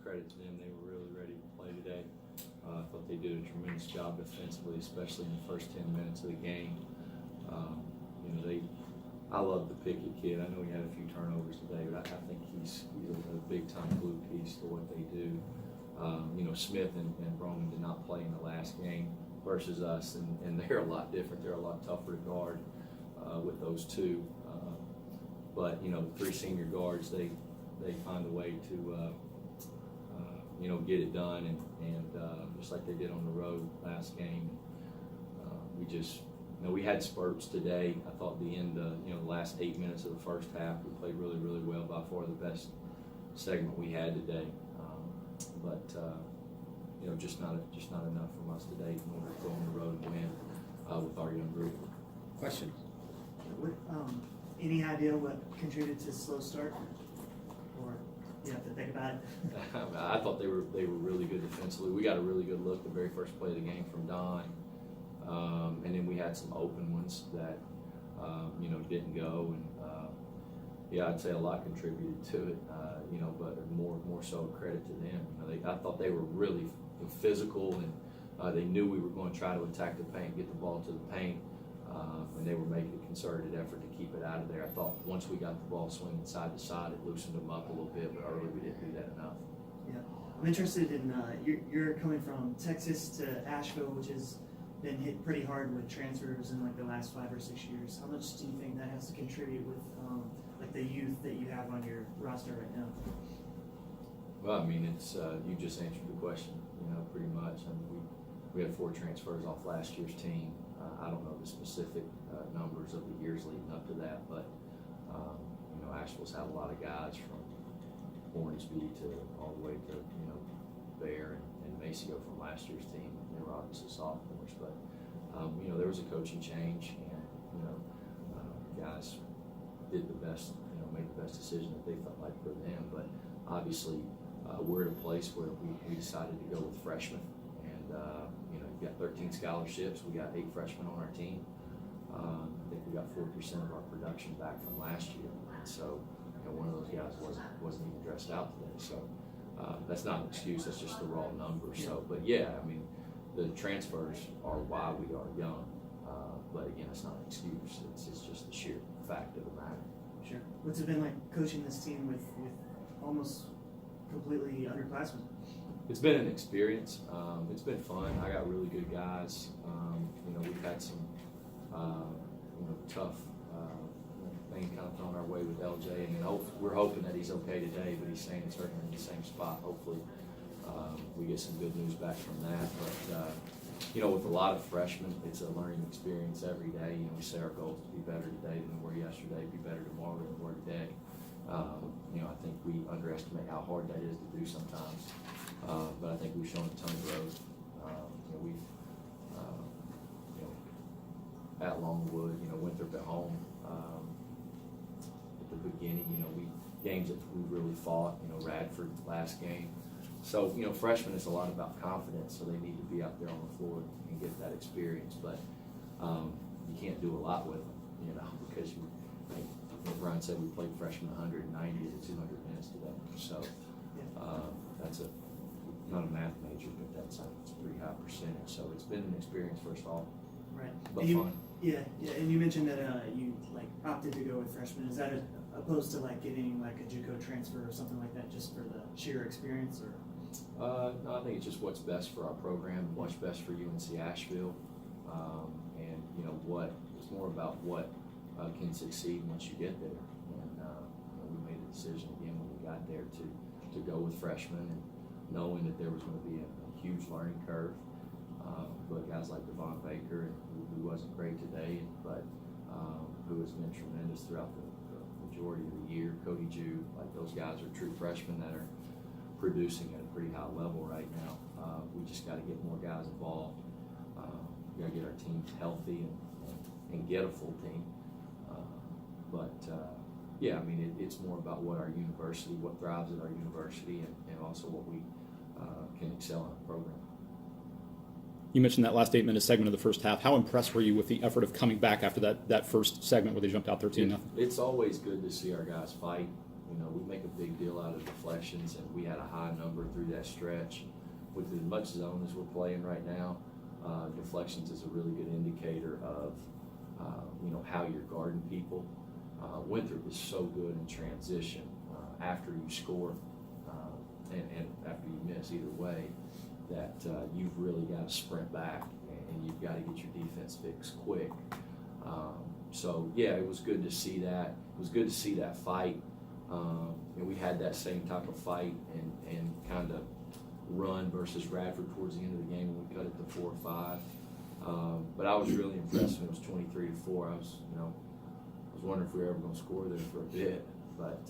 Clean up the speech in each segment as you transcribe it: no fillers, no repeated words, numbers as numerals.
credit to them. They were really ready to play today. I thought they did a tremendous job defensively, especially in the first 10 minutes of the game. I love the Pickett kid. I know he had a few turnovers today, but I think he's a big-time glue piece to what they do. Smith and Broman did not play in the last game versus us, and they're a lot different. They're a lot tougher to guard with those two. But three senior guards, they find a way to get it done, and just like they did on the road last game. We had spurts today. I thought the end, the last 8 minutes of the first half, we played really, really well. By far the best segment we had today. But just not enough from us today in order to go on the road and win with our young group. Question? Any idea what contributed to the slow start, or you have to think about it? I thought they were really good defensively. We got a really good look the very first play of the game from Don, and then we had some open ones that didn't go, and I'd say a lot contributed to it. But more so credit to them. I thought they were really physical, and they knew we were going to try to attack the paint, get the ball to the paint. And they were making a concerted effort to keep it out of there. I thought once we got the ball swinging side to side, it loosened them up a little bit, but early we didn't do that enough. Yeah, I'm interested in you're coming from Texas to Asheville, which has been hit pretty hard with transfers in like the last 5 or 6 years. How much do you think that has to contribute with the youth that you have on your roster right now? Well, I mean, it's you just answered the question, pretty much. I mean, we had 4 transfers off last year's team. I don't know the specific numbers of the years leading up to that, but Asheville's had a lot of guys from Hornsby to all the way to Bear and Maceo from last year's team. They were obviously sophomores, but there was a coaching change, and guys did the best, made the best decision that they felt like for them. But obviously, we're at a place where we decided to go with freshmen, and we've got 13 scholarships. We got 8 freshmen on our team. I think we got 40% of our production back from last year. And so, one of those guys wasn't even dressed out today. So that's not an excuse. That's just the raw numbers. So, but yeah, I mean, the transfers are why we are young. But again, it's not an excuse. It's just the sheer fact of the matter. Sure. What's it been like coaching this team with almost completely underclassmen? It's been an experience. It's been fun. I got really good guys. We've had some, tough thing kind of thrown our way with LJ, and we're hoping that he's okay today, but he's saying it's hurting in the same spot. Hopefully, we get some good news back from that. But with a lot of freshmen, it's a learning experience every day. We say our goal is to be better today than we were yesterday, be better tomorrow than we were today. I think we underestimate how hard that is to do sometimes. But I think we've shown a ton of growth. We've at Longwood, Winthrop at home. At the beginning, games that we really fought. Radford last game. So freshmen is a lot about confidence. So they need to be out there on the floor and get that experience. But you can't do a lot with them, because Brian said we played freshmen 190 to 200 minutes today. So that's not a math major, but that's a pretty high percentage. So it's been an experience for us all. Right. But and fun. Yeah. And you mentioned that you opted to go with freshmen. Is that opposed to getting a JUCO transfer or something like that, just for the sheer experience, or? No, I think it's just what's best for our program, what's best for UNC Asheville, and it's more about what can succeed once you get there. And we made a decision again when we got there to go with freshmen, and knowing that there was going to be a huge learning curve. But guys like Devon Baker, who wasn't great today, but who has been tremendous throughout the majority of the year. Cody Jew, those guys are true freshmen that are producing at a pretty high level right now. We just got to get more guys involved. We got to get our team healthy and get a full team. It's more about what our university, what thrives at our university, and also what we can excel in our program. You mentioned that last 8-minute segment of the first half. How impressed were you with the effort of coming back after that first segment where they jumped out 13-0? It's always good to see our guys fight. You know, we make a big deal out of deflections, and we had a high number through that stretch. With as much zone as we're playing right now, deflections is a really good indicator of, you know, how you're guarding people. Winthrop is so good in transition after you score and after you miss, either way, that you've really got to sprint back and you've got to get your defense fixed quick. So yeah, it was good to see that. It was good to see that fight. And we had that same type of fight and kind of run versus Radford towards the end of the game when we cut it to 4 or 5. But I was really impressed when it was 23-4. I was wondering if we were ever going to score there for a bit. But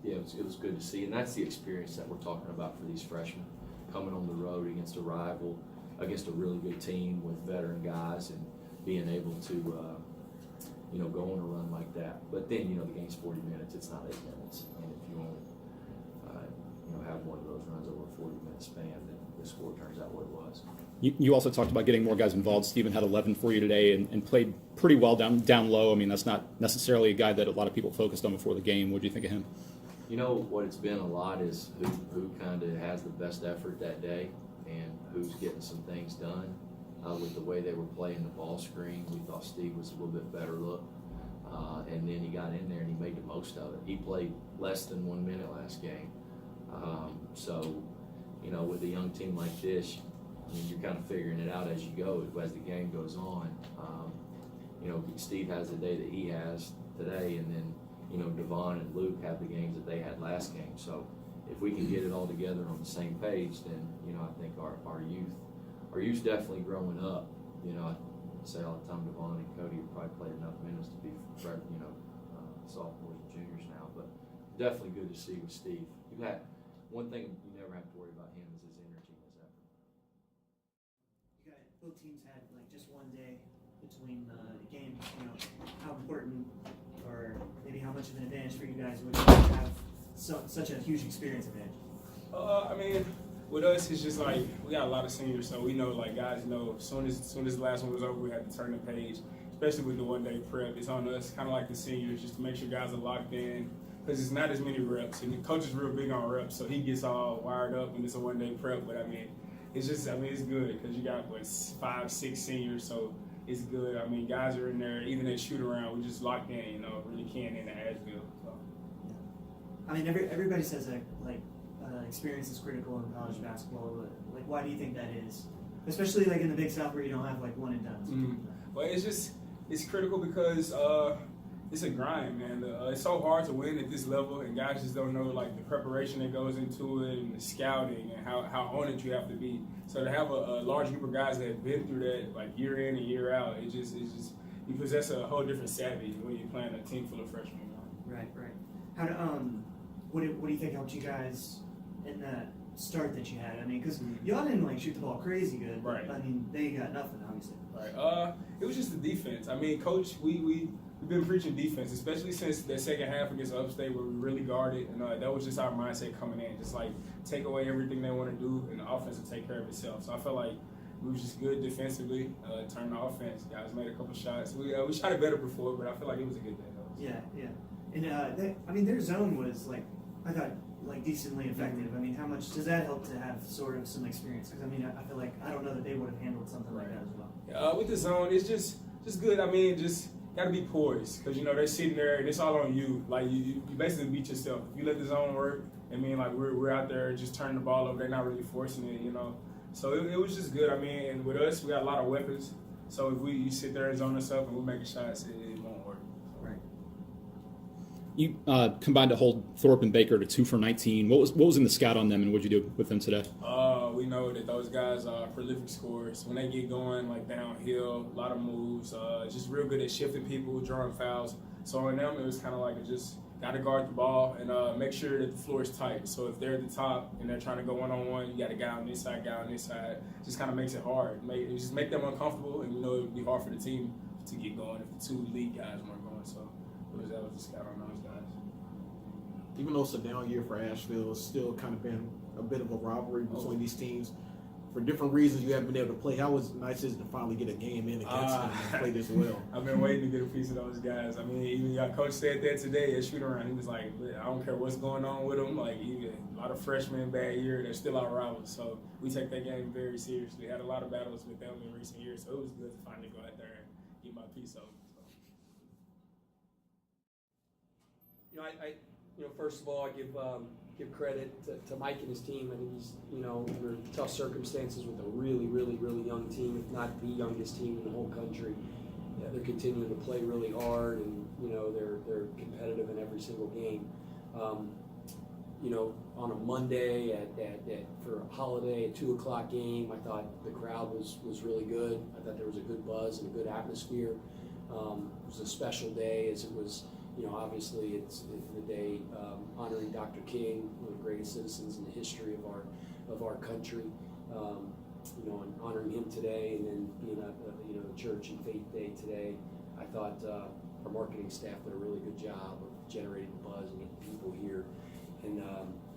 yeah, it was good to see, and that's the experience that we're talking about for these freshmen, coming on the road against a rival, against a really good team with veteran guys, and being able to you know, go on a run like that. But then, you know, the game's 40 minutes. It's not 8 minutes, and if you only you know, have one of those runs over a 40-minute span, then the score turns out what it was. You also talked about getting more guys involved. Steven had 11 for you today and played pretty well down low. I mean, that's not necessarily a guy that a lot of people focused on before the game. What do you think of him? You know, what it's been a lot is who kind of has the best effort that day and who's getting some things done. With the way they were playing the ball screen, we thought Steve was a little bit better look. And then he got in there and he made the most of it. He played less than 1 minute last game. So, you know, with a young team like this, I mean, you're kind of figuring it out as you go, as the game goes on. You know, Steve has the day that he has today, and then, you know, Devon and Luke have the games that they had last game. So if we can get it all together on the same page, then, you know, I think our youth's definitely growing up. You know, I say all the time, Devon and Cody have probably played enough minutes to be, you know, sophomores and juniors now, but definitely good to see with Steve. One thing you never have to worry about him is his energy and his effort. Both teams had like just one day between the games. You know, how important or maybe how much of an advantage for you guys would have such a huge experience advantage? I mean, with us, it's just like we got a lot of seniors, so we know, like, guys know as soon as the last one was over, we had to turn the page. Especially with the one-day prep, it's on us, kind of like the seniors, just to make sure guys are locked in, because it's not as many reps, and the coach is real big on reps, so he gets all wired up when it's a one-day prep. But I mean, it's good because you got 5, 6 seniors, so it's good. I mean, guys are in there, even at shoot around, we just locked in, you know, really can in Asheville. So. I mean, everybody says that like experience is critical in college basketball, but like, why do you think that is? Especially like in the Big South where you don't have like one and done. Mm-hmm. Well, it's critical because it's a grind, man. It's so hard to win at this level, and guys just don't know like the preparation that goes into it, and the scouting, and how on it you have to be. So to have a large group of guys that have been through that like year in and year out, it's just you possess a whole different savvy when you're playing a team full of freshmen. Right. How do what do you think helped you guys in that start that you had? I mean, because y'all didn't like shoot the ball crazy good. Right. I mean, they got nothing, obviously. Right. It was just the defense. I mean, Coach, we've been preaching defense, especially since the second half against Upstate where we really guarded. And that was just our mindset coming in, just like take away everything they want to do, and the offense will take care of itself. So I felt like we was just good defensively, turned the offense. Guys made a couple shots. We shot it better before, but I feel like it was a good day. Yeah. And I mean, their zone was like, I thought, like decently effective. I mean, how much does that help to have sort of some experience? Because I mean, I feel like I don't know that they would have handled something like that as well. With the zone, it's just good. I mean, just gotta be poised, because you know they're sitting there and it's all on you. Like you basically beat yourself. If you let the zone work, I mean, like we're out there just turning the ball over. They're not really forcing it, you know. So it was just good. I mean, and with us, we got a lot of weapons. So if you sit there and zone us up and we're making shots, it won't work. Right. You combined to hold Thorpe and Baker to 2 for 19. What was in the scout on them, and what did you do with them today? We know that those guys are prolific scorers. When they get going, like downhill, a lot of moves, just real good at shifting people, drawing fouls. So on them, it was kind of like just got to guard the ball and make sure that the floor is tight. So if they're at the top and they're trying to go one-on-one, you got a guy on this side, guy on this side. Just kind of makes it hard. Just make them uncomfortable, and you know it would be hard for the team to get going if the 2 lead guys weren't going. So that was the scout on those guys. Even though it's a down year for Asheville, it's still kind of been a bit of a rivalry between these teams. for different reasons you haven't been able to play. How nice is it to finally get a game in against them and play this well? I've been waiting to get a piece of those guys. I mean, even our coach said that today at shoot around. He was like, I don't care what's going on with them. Like, even a lot of freshmen bad year, they're still our rivals. So we take that game very seriously. Had a lot of battles with them in recent years, so it was good to finally go out there and get my piece of them. So. First of all, I give credit to Mike and his team. I think he's, under tough circumstances with a really, really, really young team, if not the youngest team in the whole country. Yeah, they're continuing to play really hard, and they're competitive in every single game. On a Monday for a holiday, a 2:00 game, I thought the crowd was really good. I thought there was a good buzz and a good atmosphere. It was a special day, as it was. Obviously it's the day honoring Dr. King, one of the greatest citizens in the history of our country. And honoring him today, and then being a church and faith day today. I thought our marketing staff did a really good job of generating buzz and getting people here. And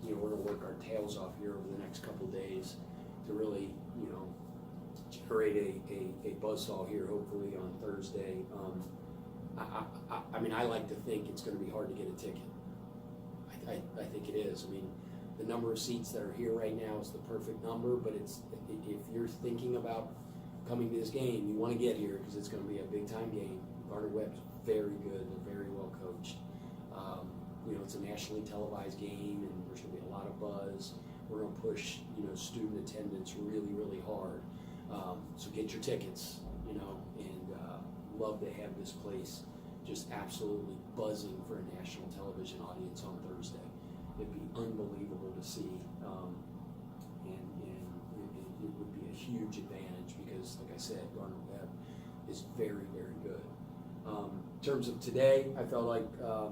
we're going to work our tails off here over the next couple of days to really generate a buzzsaw here, hopefully on Thursday. I like to think it's going to be hard to get a ticket. I think it is. I mean, the number of seats that are here right now is the perfect number, but if you're thinking about coming to this game, you want to get here because it's going to be a big-time game. Gardner-Webb's very good. They're very well coached. It's a nationally televised game, and there's going to be a lot of buzz. We're going to push, student attendance really, really hard. So get your tickets, and love to have this place just absolutely buzzing for a national television audience on Thursday. It'd be unbelievable to see, and it would be a huge advantage because, like I said, Gardner-Webb is very, very good. In terms of today, I felt like I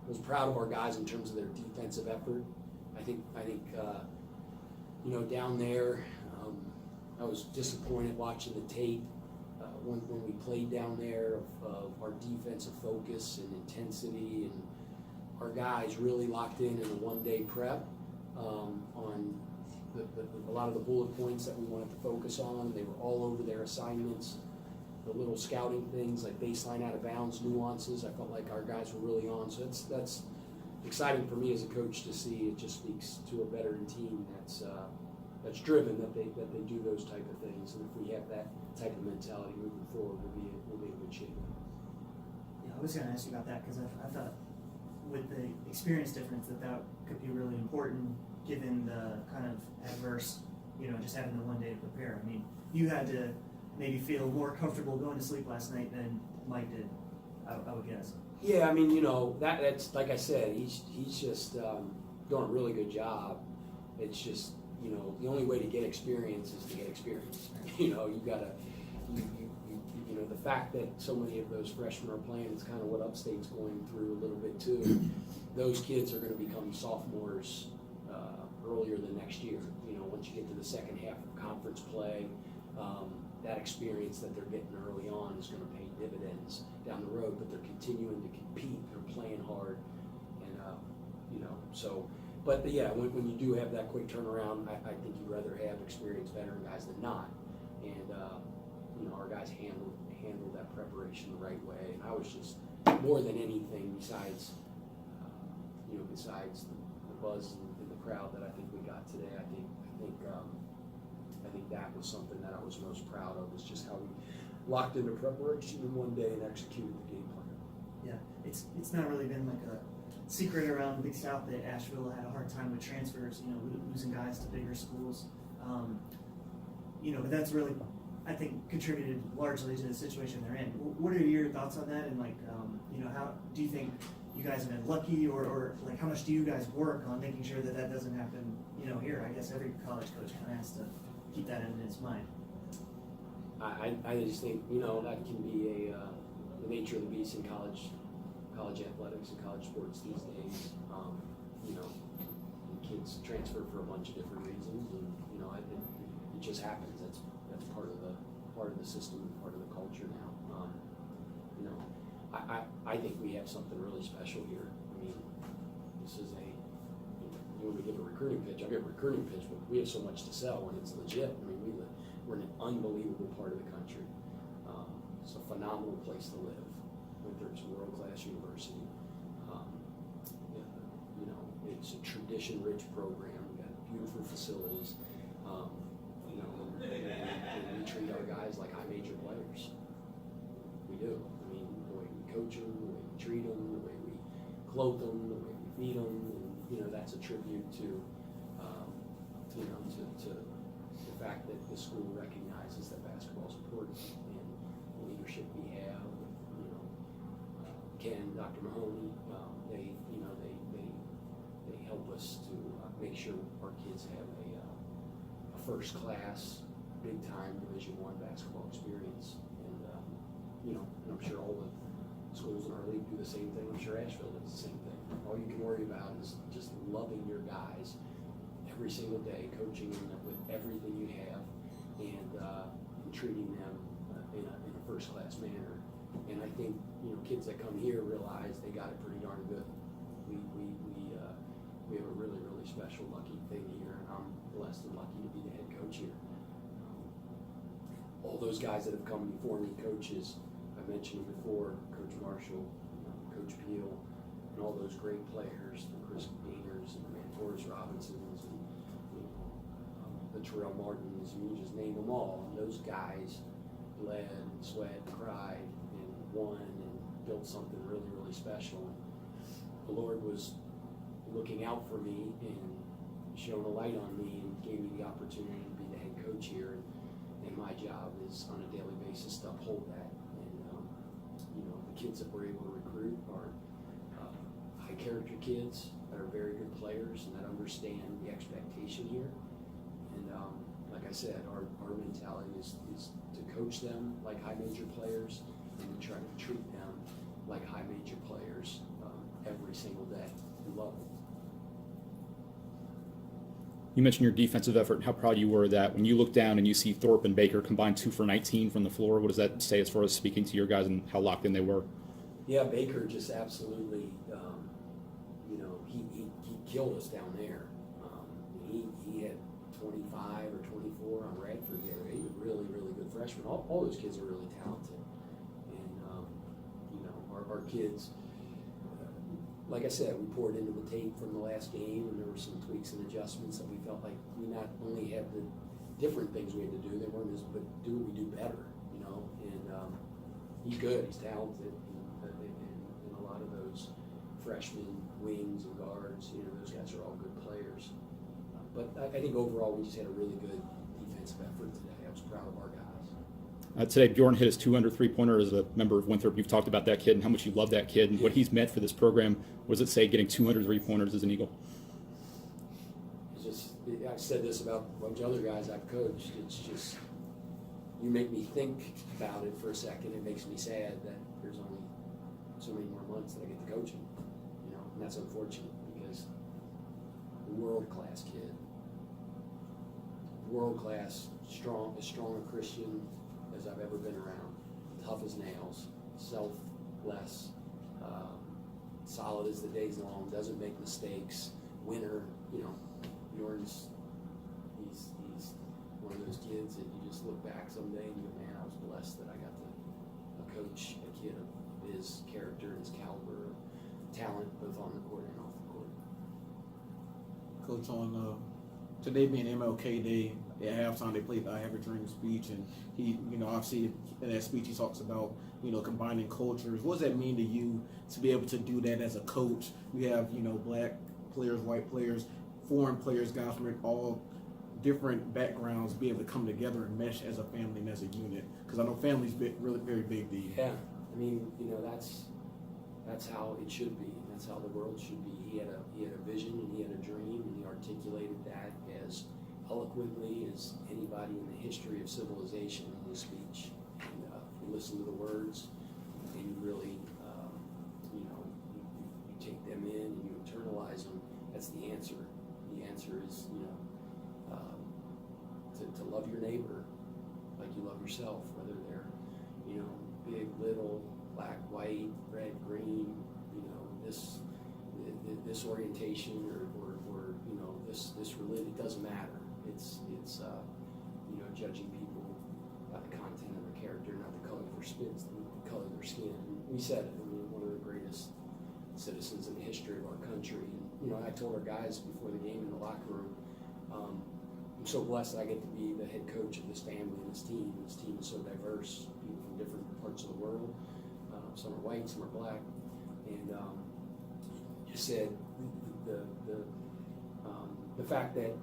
was proud of our guys in terms of their defensive effort. I think down there, I was disappointed watching the tape when we played down there of our defensive focus and intensity, and our guys really locked in a one-day prep on a lot of the bullet points that we wanted to focus on. They were all over their assignments. The little scouting things like baseline out of bounds nuances, I felt like our guys were really on. So that's exciting for me as a coach to see. It just speaks to a veteran team that's driven, that they do those type of things. And if we have that type of mentality moving forward, we'll be in good shape. Yeah, I was going to ask you about that because I thought with the experience difference that could be really important given the kind of adverse, just having the one day to prepare. I mean, you had to maybe feel more comfortable going to sleep last night than Mike did, I would guess. Yeah, I mean, that's like I said, he's just doing a really good job. It's just, the only way to get experience is to get experience. You gotta, the fact that so many of those freshmen are playing is kind of what Upstate's going through a little bit too. Those kids are going to become sophomores earlier than next year. Once you get to the second half of conference play, that experience that they're getting early on is going to pay dividends down the road. But they're continuing to compete. They're playing hard, and so. But yeah, when you do have that quick turnaround, I think you'd rather have experienced veteran guys than not. And our guys handled that preparation the right way. And I was just more than anything besides the buzz in the crowd that I think we got today. I think that was something that I was most proud of, is just how we locked into preparation in one day and executed the game plan. Yeah, it's not really been like a secret around the Big South that Asheville had a hard time with transfers, losing guys to bigger schools. But that's really, I think, contributed largely to the situation they're in. What are your thoughts on that? And how do you think you guys have been lucky, or like how much do you guys work on making sure that doesn't happen, here? I guess every college coach kind of has to keep that in his mind. I just think, that can be the nature of the beast in college athletics and college sports these days. Kids transfer for a bunch of different reasons, and it just happens. That's part of the system, part of the culture now. I think we have something really special here. I mean, this is you want to give a recruiting pitch. I get a recruiting pitch, but we have so much to sell when it's legit. I mean, we're in an unbelievable part of the country. It's a phenomenal place to live. Winthrop's a world-class university. You know, it's a tradition-rich program. We've got beautiful facilities. You know, and we treat our guys like high major players. We do. I mean, the way we coach them, the way we treat them, the way we clothe them, the way we feed them, and you know, that's a tribute to, you know, to the fact that the school recognizes that basketball is important and the leadership we have. You know, Ken, Dr. Mahoney, they help us to make sure our kids have a first-class, big-time Division I basketball experience. And you know, and I'm sure all the schools in our league do the same thing. I'm sure Asheville does the same thing. All you can worry about is just loving your guys every single day, coaching them with everything you have, and treating them in a first-class manner. And I think, you know, kids that come here realize they got it pretty darn good. We have a really, really special, lucky thing here, and I'm blessed and lucky to be the head coach here. All those guys that have come before me, coaches, I mentioned them before, Coach Marshall, Coach Peel, and all those great players, the Chris Gainers and the Mantoris Robinsons, and you know, the Terrell Martins, and you just name them all. And those guys bled and sweat and cried and won and built something really, really special. The Lord was looking out for me and shone a light on me and gave me the opportunity to be the head coach here. And my job is on a daily basis to uphold that. And you know, the kids that we're able to recruit are high character kids that are very good players and that understand the expectation here. And like I said, our mentality is to coach them like high major players and to try to treat them like high major players every single day. We love them. You mentioned your defensive effort and how proud you were of that. When you look down and you see Thorpe and Baker combined 2 for 19 from the floor, what does that say as far as speaking to your guys and how locked in they were? Yeah, Baker just absolutely, you know, he killed us down there. He had 25 or 24 on Radford there. He was a really, really good freshman. All those kids are really talented. And, you know, our kids, like I said, we poured into the tape from the last game, and there were some tweaks and adjustments that we felt like we not only had the different things we had to do, they weren't as, but do what we do better, you know. And he's good, he's talented, and a lot of those freshmen, wings and guards, you know, those guys are all good players. But I think overall we just had a really good defensive effort today. I was proud of our guys. Today, Bjorn hit his 200 3-pointer as a member of Winthrop. You've talked about that kid and how much you love that kid and what he's meant for this program. What does it say, getting 200 3-pointers as an Eagle? It's just, I've said this about a bunch of other guys I've coached. It's just, you make me think about it for a second. It makes me sad that there's only so many more months that I get to coach him. You know, and that's unfortunate because world-class kid, world-class, strong, as strong a Christian as I've ever been around, tough as nails, selfless, solid as the day's long, doesn't make mistakes, winner. You know, Bjorn's, he's one of those kids that you just look back someday and you go, man, I was blessed that I got to coach a kid of his character and his caliber of talent, both on the court and off the court. Coach, on today being MLK Day, at halftime they played the I Have a Dream speech, and he, you know, obviously in that speech he talks about, you know, combining cultures. What does that mean to you to be able to do that as a coach? You have, you know, black players, white players, foreign players, guys from all different backgrounds, be able to come together and mesh as a family and as a unit. Because I know family's really very big to you. Yeah, I mean, you know, that's how it should be. That's how the world should be. He had a vision and he had a dream, and he articulated that as eloquently as anybody in the history of civilization in his speech. And you listen to the words, and you really, you know, you take them in and you internalize them. That's the answer. The answer is, you know, to love your neighbor like you love yourself, whether they're, you know, big, little, black, white, red, green, you know, this orientation or you know, this this religion, it doesn't matter. It's you know, judging people by the content of their character, not the color of their skin, the color of their skin. And we said it. I mean, one of the greatest citizens in the history of our country. And you know, I told our guys before the game in the locker room, I'm so blessed that I get to be the head coach of this family and this team. This team is so diverse, people from different parts of the world. Some are white, some are black, and you said the fact that,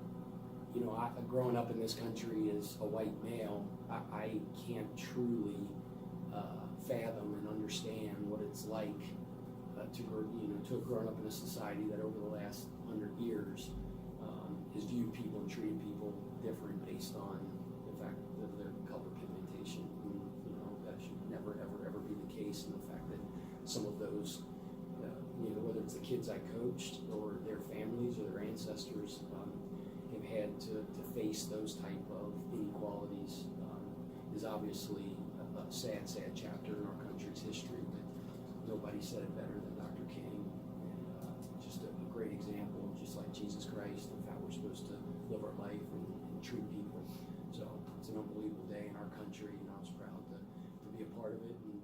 you know, growing up in this country as a white male, I can't truly fathom and understand what it's like to have grown up in a society that over the last 100 years has viewed people and treated people different based on the fact of their color pigmentation. And, you know, that should never, ever be the case. And the fact that some of those, you know, whether it's the kids I coached or their families or their ancestors, have had to face those type of inequalities is obviously a sad chapter in our country's history. But nobody said it better than Dr. King, and just a great example, just like Jesus Christ, of how we're supposed to live our life and treat people. So it's an unbelievable day in our country, and I was proud to be a part of it. And